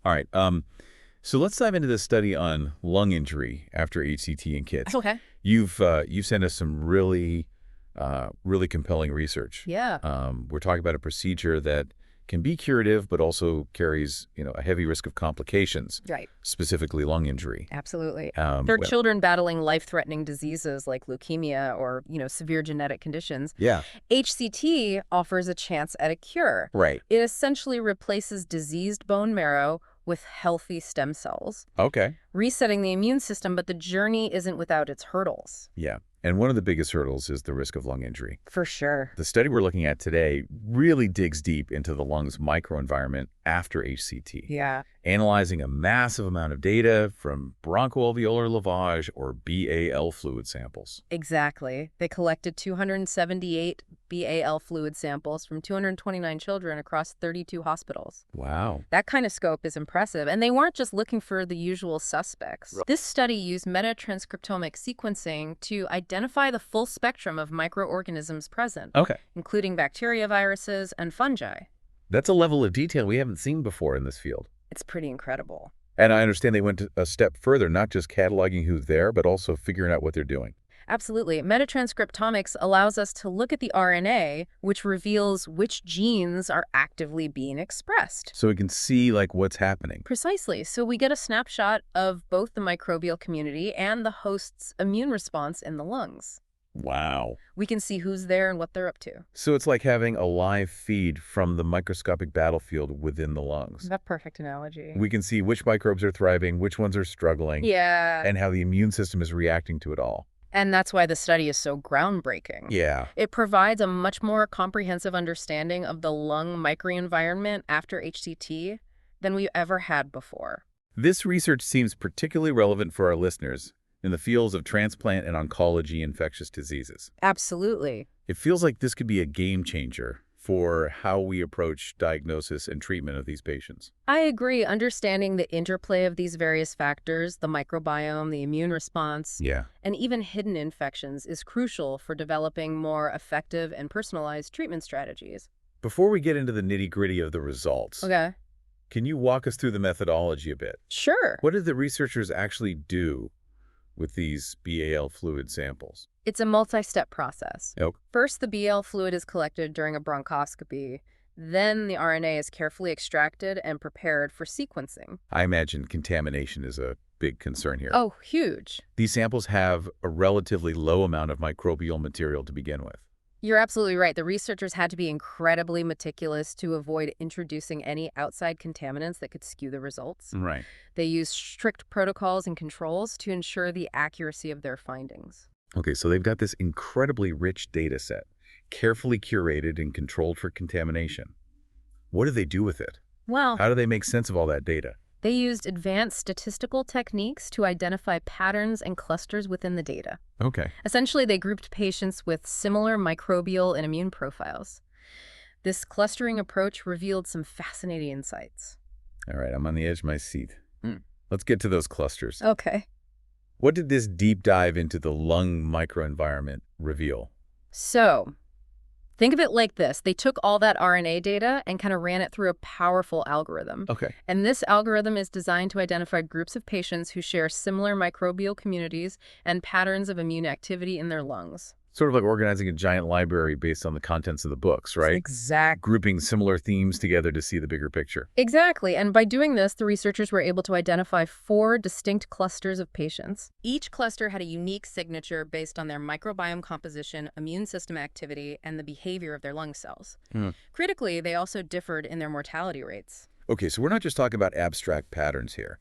All right. So let's dive into this study on lung injury after HCT in kids. Okay. You've sent us some really compelling research. Yeah. We're talking about a procedure that can be curative, but also carries, a heavy risk of complications, Right. specifically lung injury. Absolutely. There are Well, children battling life-threatening diseases like leukemia or, severe genetic conditions. yeah, HCT offers a chance at a cure. right. It essentially replaces diseased bone marrow with healthy stem cells, Okay. resetting the immune system, but the journey isn't without its hurdles. Yeah. And one of the biggest hurdles is the risk of lung injury. For sure. The study we're looking at today really digs deep into the lung's microenvironment after HCT, Yeah. analyzing a massive amount of data from bronchoalveolar lavage or BAL fluid samples. Exactly. They collected 278 BAL fluid samples from 229 children across 32 hospitals. Wow. That kind of scope is impressive, and they weren't just looking for the usual suspects. Right. This study used metatranscriptomic sequencing to identify the full spectrum of microorganisms present, Okay. including bacteria, viruses, and fungi. That's a level of detail we haven't seen before in this field. It's pretty incredible. And I understand they went a step further, not just cataloging who's there, but also figuring out what they're doing. Absolutely. Metatranscriptomics allows us to look at the RNA, which reveals which genes are actively being expressed. So we can see, what's happening. Precisely. So we get a snapshot of both the microbial community and the host's immune response in the lungs. Wow. We can see who's there and what they're up to. So it's like having a live feed from the microscopic battlefield within the lungs. That's a perfect analogy. We can see which microbes are thriving, which ones are struggling, Yeah. and how the immune system is reacting to it all. And that's why the study is so groundbreaking. Yeah. It provides a much more comprehensive understanding of the lung microenvironment after HCT than we ever had before. This research seems particularly relevant for our listeners in the fields of transplant and oncology infectious diseases. Absolutely. It feels like this could be a game changer for how we approach diagnosis and treatment of these patients. I agree. Understanding the interplay of these various factors, the microbiome, the immune response, Yeah. and even hidden infections is crucial for developing more effective and personalized treatment strategies. Before we get into the nitty-gritty of the results, Okay. can you walk us through the methodology a bit? Sure. What did the researchers actually do with these BAL fluid samples? It's a multi-step process. Oh. First, the BL fluid is collected during a bronchoscopy. Then the RNA is carefully extracted and prepared for sequencing. I imagine contamination is a big concern here. Oh, huge. These samples have a relatively low amount of microbial material to begin with. You're absolutely right. The researchers had to be incredibly meticulous to avoid introducing any outside contaminants that could skew the results. Right. They used strict protocols and controls to ensure the accuracy of their findings. Okay, so they've got this incredibly rich data set, carefully curated and controlled for contamination. What do they do with it? Well, How do they make sense of all that data? they used advanced statistical techniques to identify patterns and clusters within the data. Okay. Essentially, they grouped patients with similar microbial and immune profiles. This clustering approach revealed some fascinating insights. All right, I'm on the edge of my seat. Hmm. Let's get to those clusters. Okay. What did this deep dive into the lung microenvironment reveal? So, think of it like this. They took all that RNA data and kind of ran it through a powerful algorithm. Okay. And this algorithm is designed to identify groups of patients who share similar microbial communities and patterns of immune activity in their lungs. Sort of like organizing a giant library based on the contents of the books, right? Exactly. Grouping similar themes together to see the bigger picture. Exactly. And by doing this, the researchers were able to identify 4 distinct clusters of patients. Each cluster had a unique signature based on their microbiome composition, immune system activity, and the behavior of their lung cells. Critically, they also differed in their mortality rates. Okay, so we're not just talking about abstract patterns here.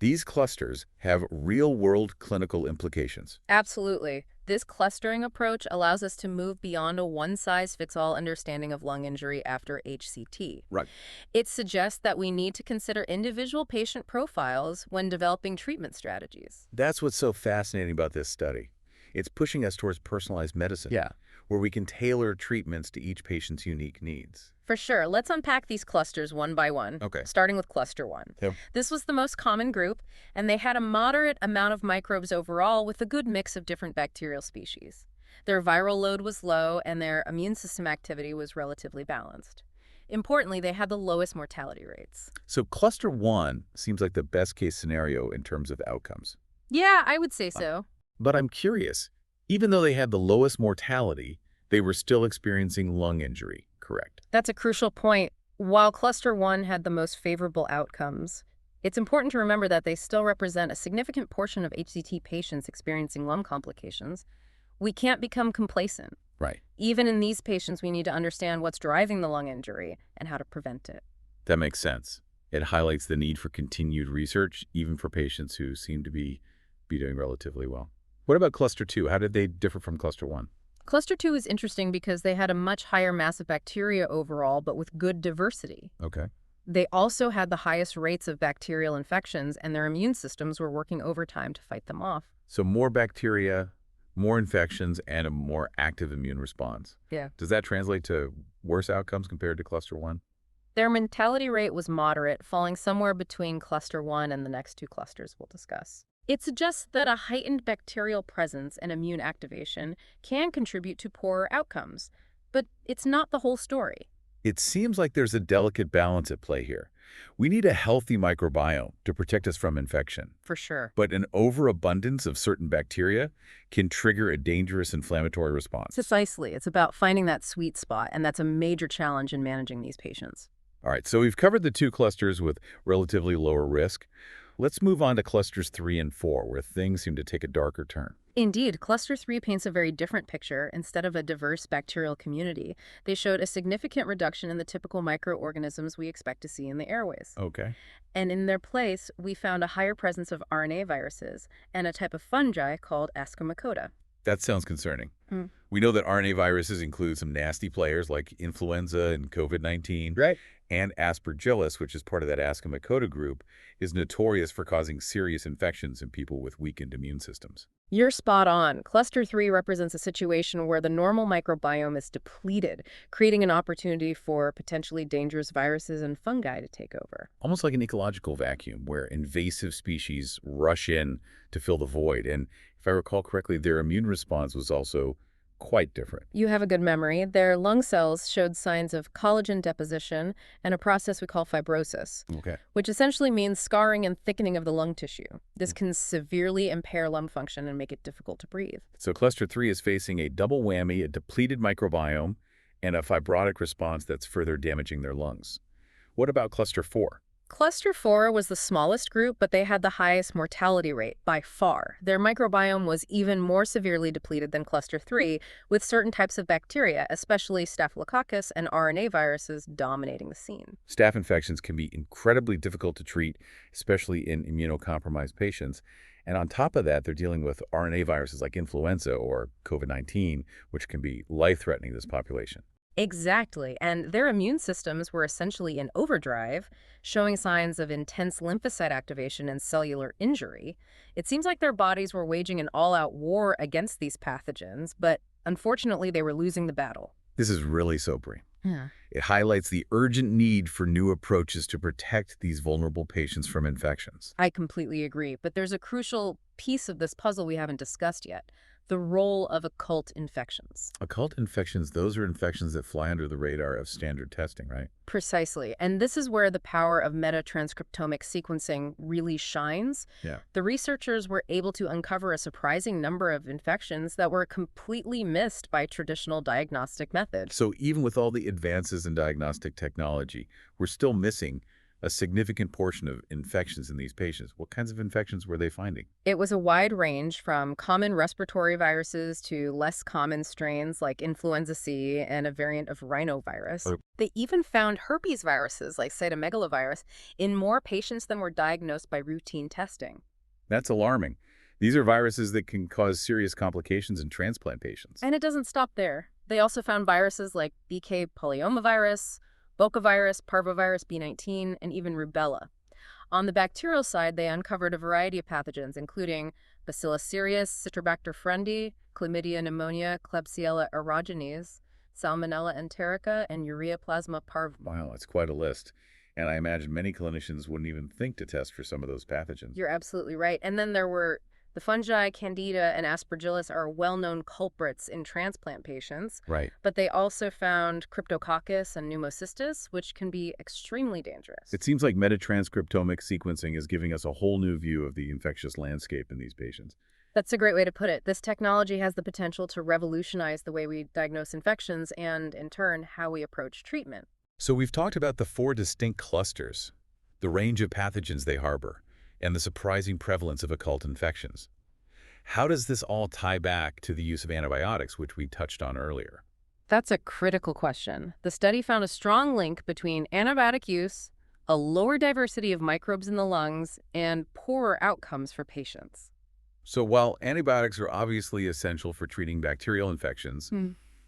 These clusters have real-world clinical implications. Absolutely. This clustering approach allows us to move beyond a one-size-fits-all understanding of lung injury after HCT. Right. It suggests that we need to consider individual patient profiles when developing treatment strategies. That's what's so fascinating about this study. It's pushing us towards personalized medicine, where we can tailor treatments to each patient's unique needs. For sure. Let's unpack these clusters one by one, Okay. starting with cluster 1. Yep. This was the most common group, and they had a moderate amount of microbes overall with a good mix of different bacterial species. Their viral load was low, and their immune system activity was relatively balanced. Importantly, they had the lowest mortality rates. So cluster 1 seems like the best case scenario in terms of outcomes. Yeah, I would say so. But I'm curious, even though they had the lowest mortality, they were still experiencing lung injury, correct? That's a crucial point. While Cluster 1 had the most favorable outcomes, it's important to remember that they still represent a significant portion of HCT patients experiencing lung complications. We can't become complacent. Right. Even in these patients, we need to understand what's driving the lung injury and how to prevent it. That makes sense. It highlights the need for continued research, even for patients who seem to be doing relatively well. What about cluster 2? How did they differ from cluster 1? Cluster 2 is interesting because they had a much higher mass of bacteria overall, but with good diversity. Okay. They also had the highest rates of bacterial infections, and their immune systems were working overtime to fight them off. So more bacteria, more infections, and a more active immune response. Yeah. Does that translate to worse outcomes compared to cluster 1? Their mortality rate was moderate, falling somewhere between cluster 1 and the next two clusters we'll discuss. It suggests that a heightened bacterial presence and immune activation can contribute to poorer outcomes, but it's not the whole story. It seems like there's a delicate balance at play here. We need a healthy microbiome to protect us from infection. For sure. But an overabundance of certain bacteria can trigger a dangerous inflammatory response. Precisely. It's about finding that sweet spot, and that's a major challenge in managing these patients. All right, so we've covered the two clusters with relatively lower risk. Let's move on to clusters 3 and 4, where things seem to take a darker turn. Indeed, Cluster 3 paints a very different picture. Instead of a diverse bacterial community, they showed a significant reduction in the typical microorganisms we expect to see in the airways. Okay. And in their place, we found a higher presence of RNA viruses and a type of fungi called Ascomycota. That sounds concerning. We know that RNA viruses include some nasty players like influenza and COVID-19. Right. And Aspergillus, which is part of that Ascomycota group, is notorious for causing serious infections in people with weakened immune systems. You're spot on. Cluster 3 represents a situation where the normal microbiome is depleted, creating an opportunity for potentially dangerous viruses and fungi to take over. Almost like an ecological vacuum where invasive species rush in to fill the void. And if I recall correctly, their immune response was also quite different. You have a good memory. Their lung cells showed signs of collagen deposition and a process we call fibrosis, Okay. which essentially means scarring and thickening of the lung tissue. This can severely impair lung function and make it difficult to breathe. So cluster 3 is facing a double whammy, a depleted microbiome, and a fibrotic response that's further damaging their lungs. What about cluster 4? Cluster 4 was the smallest group, but they had the highest mortality rate by far. Their microbiome was even more severely depleted than Cluster 3, with certain types of bacteria, especially Staphylococcus and RNA viruses, dominating the scene. Staph infections can be incredibly difficult to treat, especially in immunocompromised patients. And on top of that, they're dealing with RNA viruses like influenza or COVID-19, which can be life-threatening to this population. Exactly, and their immune systems were essentially in overdrive, showing signs of intense lymphocyte activation and cellular injury. It seems like their bodies were waging an all-out war against these pathogens, but unfortunately they were losing the battle. This is really sobering. Yeah. It highlights the urgent need for new approaches to protect these vulnerable patients from infections. I completely agree, but there's a crucial piece of this puzzle we haven't discussed yet. The role of occult infections. Occult infections, those are infections that fly under the radar of standard testing, right? Precisely. And this is where the power of metatranscriptomic sequencing really shines. Yeah. The researchers were able to uncover a surprising number of infections that were completely missed by traditional diagnostic methods. So even with all the advances in diagnostic technology, we're still missing a significant portion of infections in these patients. What kinds of infections were they finding? It was a wide range from common respiratory viruses to less common strains like influenza C and a variant of rhinovirus. Oh. They even found herpes viruses like cytomegalovirus in more patients than were diagnosed by routine testing. That's alarming. These are viruses that can cause serious complications in transplant patients. And it doesn't stop there. They also found viruses like BK polyomavirus, Bocavirus, Parvovirus B19, and even rubella. On the bacterial side, they uncovered a variety of pathogens, including Bacillus cereus, Citrobacter frundi, Chlamydia pneumonia, Klebsiella aerogenes, Salmonella enterica, and Ureaplasma parv. Wow, that's quite a list. And I imagine many clinicians wouldn't even think to test for some of those pathogens. You're absolutely right. And then there were The fungi, Candida, and Aspergillus are well-known culprits in transplant patients, Right. but they also found Cryptococcus and Pneumocystis, which can be extremely dangerous. It seems like metatranscriptomic sequencing is giving us a whole new view of the infectious landscape in these patients. That's a great way to put it. This technology has the potential to revolutionize the way we diagnose infections and, in turn, how we approach treatment. So we've talked about the 4 distinct clusters, the range of pathogens they harbor, and the surprising prevalence of occult infections. How does this all tie back to the use of antibiotics, which we touched on earlier? That's a critical question. The study found a strong link between antibiotic use, a lower diversity of microbes in the lungs, and poorer outcomes for patients. So while antibiotics are obviously essential for treating bacterial infections,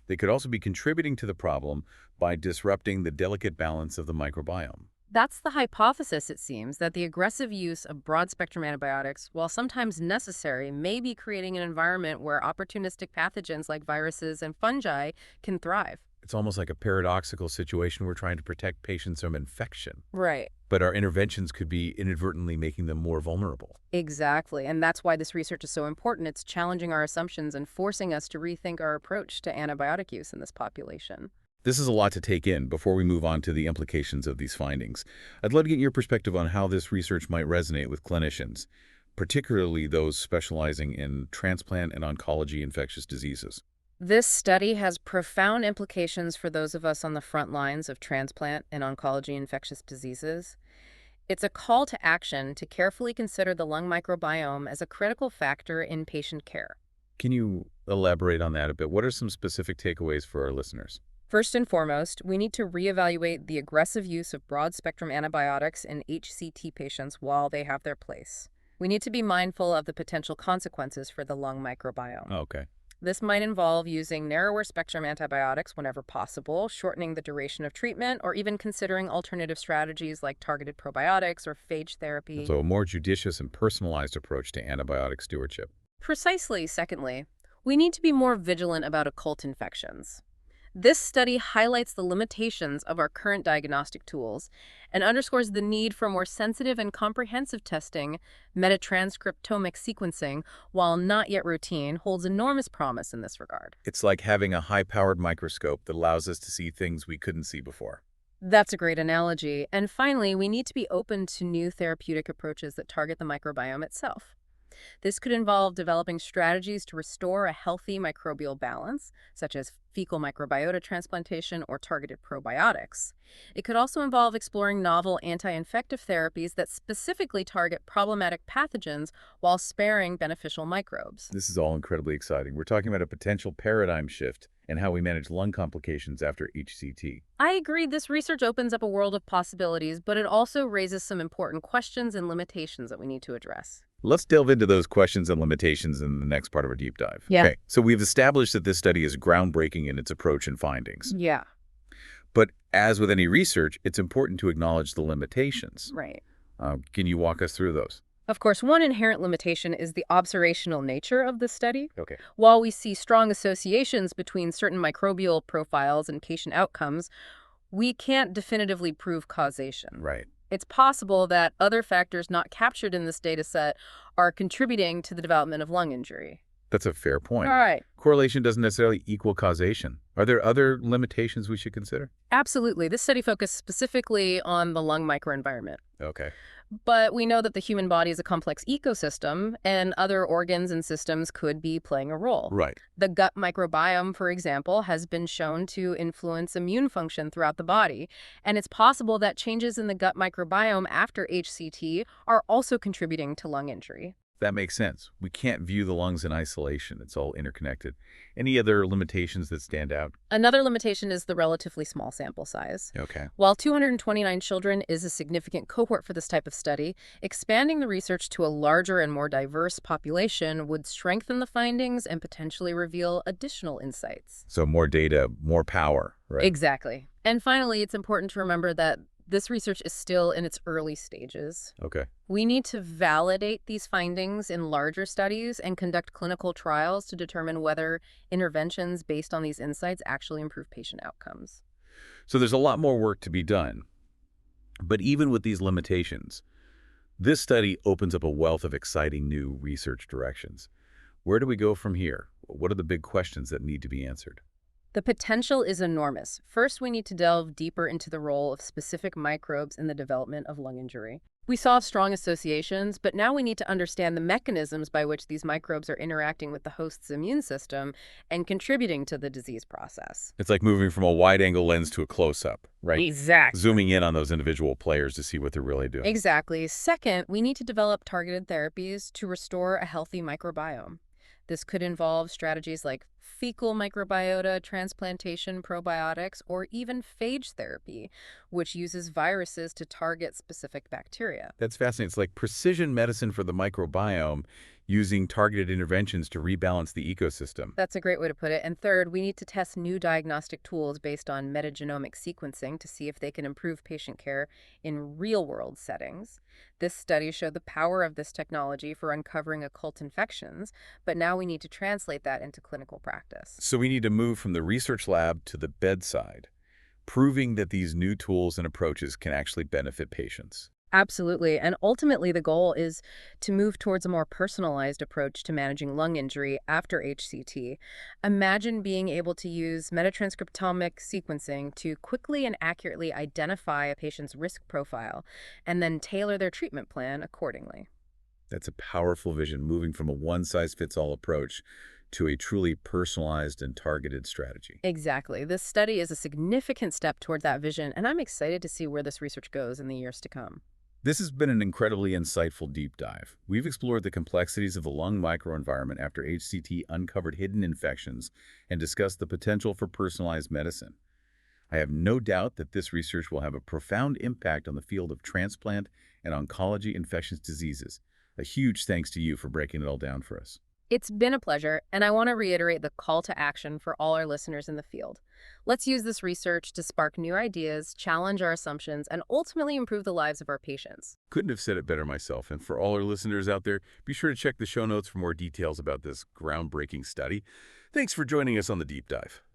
they could also be contributing to the problem by disrupting the delicate balance of the microbiome. That's the hypothesis, it seems, that the aggressive use of broad-spectrum antibiotics, while sometimes necessary, may be creating an environment where opportunistic pathogens like viruses and fungi can thrive. It's almost like a paradoxical situation. We're trying to protect patients from infection, Right. but our interventions could be inadvertently making them more vulnerable. Exactly, and that's why this research is so important. It's challenging our assumptions and forcing us to rethink our approach to antibiotic use in this population. This is a lot to take in before we move on to the implications of these findings. I'd love to get your perspective on how this research might resonate with clinicians, particularly those specializing in transplant and oncology infectious diseases. This study has profound implications for those of us on the front lines of transplant and oncology infectious diseases. It's a call to action to carefully consider the lung microbiome as a critical factor in patient care. Can you elaborate on that a bit? What are some specific takeaways for our listeners? First and foremost, we need to reevaluate the aggressive use of broad-spectrum antibiotics in HCT patients while they have their place. We need to be mindful of the potential consequences for the lung microbiome. Okay. This might involve using narrower spectrum antibiotics whenever possible, shortening the duration of treatment, or even considering alternative strategies like targeted probiotics or phage therapy. So a more judicious and personalized approach to antibiotic stewardship. Precisely, secondly, we need to be more vigilant about occult infections. This study highlights the limitations of our current diagnostic tools and underscores the need for more sensitive and comprehensive testing. Metatranscriptomic sequencing, while not yet routine, holds enormous promise in this regard. It's like having a high-powered microscope that allows us to see things we couldn't see before. That's a great analogy. And finally, we need to be open to new therapeutic approaches that target the microbiome itself. This could involve developing strategies to restore a healthy microbial balance, such as fecal microbiota transplantation or targeted probiotics. It could also involve exploring novel anti-infective therapies that specifically target problematic pathogens while sparing beneficial microbes. This is all incredibly exciting. We're talking about a potential paradigm shift in how we manage lung complications after HCT. I agree, this research opens up a world of possibilities, but it also raises some important questions and limitations that we need to address. Let's delve into those questions and limitations in the next part of our deep dive. Yeah. Okay, so we've established that this study is groundbreaking in its approach and findings. Yeah. But as with any research, it's important to acknowledge the limitations. Right. Can you walk us through those? Of course, one inherent limitation is the observational nature of the study. Okay. While we see strong associations between certain microbial profiles and patient outcomes, we can't definitively prove causation. Right. It's possible that other factors not captured in this data set are contributing to the development of lung injury. That's a fair point. All right. Correlation doesn't necessarily equal causation. Are there other limitations we should consider? Absolutely. This study focused specifically on the lung microenvironment. Okay. But we know that the human body is a complex ecosystem, and other organs and systems could be playing a role. Right. The gut microbiome, for example, has been shown to influence immune function throughout the body, and it's possible that changes in the gut microbiome after HCT are also contributing to lung injury. That makes sense. We can't view the lungs in isolation. It's all interconnected. Any other limitations that stand out? Another limitation is the relatively small sample size. Okay. While 229 children is a significant cohort for this type of study, expanding the research to a larger and more diverse population would strengthen the findings and potentially reveal additional insights. So more data, more power, right? Exactly. And finally, it's important to remember that this research is still in its early stages. Okay. We need to validate these findings in larger studies and conduct clinical trials to determine whether interventions based on these insights actually improve patient outcomes. So there's a lot more work to be done. But even with these limitations, This study opens up a wealth of exciting new research directions. Where do we go from here? What are the big questions that need to be answered? The potential is enormous. First, we need to delve deeper into the role of specific microbes in the development of lung injury. We saw strong associations, but now we need to understand the mechanisms by which these microbes are interacting with the host's immune system and contributing to the disease process. It's like moving from a wide-angle lens to a close-up, right? Exactly. Zooming in on those individual players to see what they're really doing. Exactly. Second, we need to develop targeted therapies to restore a healthy microbiome. This could involve strategies like fecal microbiota, transplantation, probiotics, or even phage therapy, which uses viruses to target specific bacteria. That's fascinating. It's like precision medicine for the microbiome using targeted interventions to rebalance the ecosystem. That's a great way to put it. And third, we need to test new diagnostic tools based on metagenomic sequencing to see if they can improve patient care in real-world settings. This study showed the power of this technology for uncovering occult infections, but now we need to translate that into clinical practice. So we need to move from the research lab to the bedside, proving that these new tools and approaches can actually benefit patients. Absolutely. And ultimately, the goal is to move towards a more personalized approach to managing lung injury after HCT. Imagine being able to use metatranscriptomic sequencing to quickly and accurately identify a patient's risk profile and then tailor their treatment plan accordingly. That's a powerful vision, moving from a one-size-fits-all approach to a truly personalized and targeted strategy. Exactly. This study is a significant step toward that vision, and I'm excited to see where this research goes in the years to come. This has been an incredibly insightful deep dive. We've explored the complexities of the lung microenvironment after HCT uncovered hidden infections and discussed the potential for personalized medicine. I have no doubt that this research will have a profound impact on the field of transplant and oncology infectious diseases. A huge thanks to you for breaking it all down for us. It's been a pleasure, and I want to reiterate the call to action for all our listeners in the field. Let's use this research to spark new ideas, challenge our assumptions, and ultimately improve the lives of our patients. Couldn't have said it better myself. And for all our listeners out there, be sure to check the show notes for more details about this groundbreaking study. Thanks for joining us on the deep dive.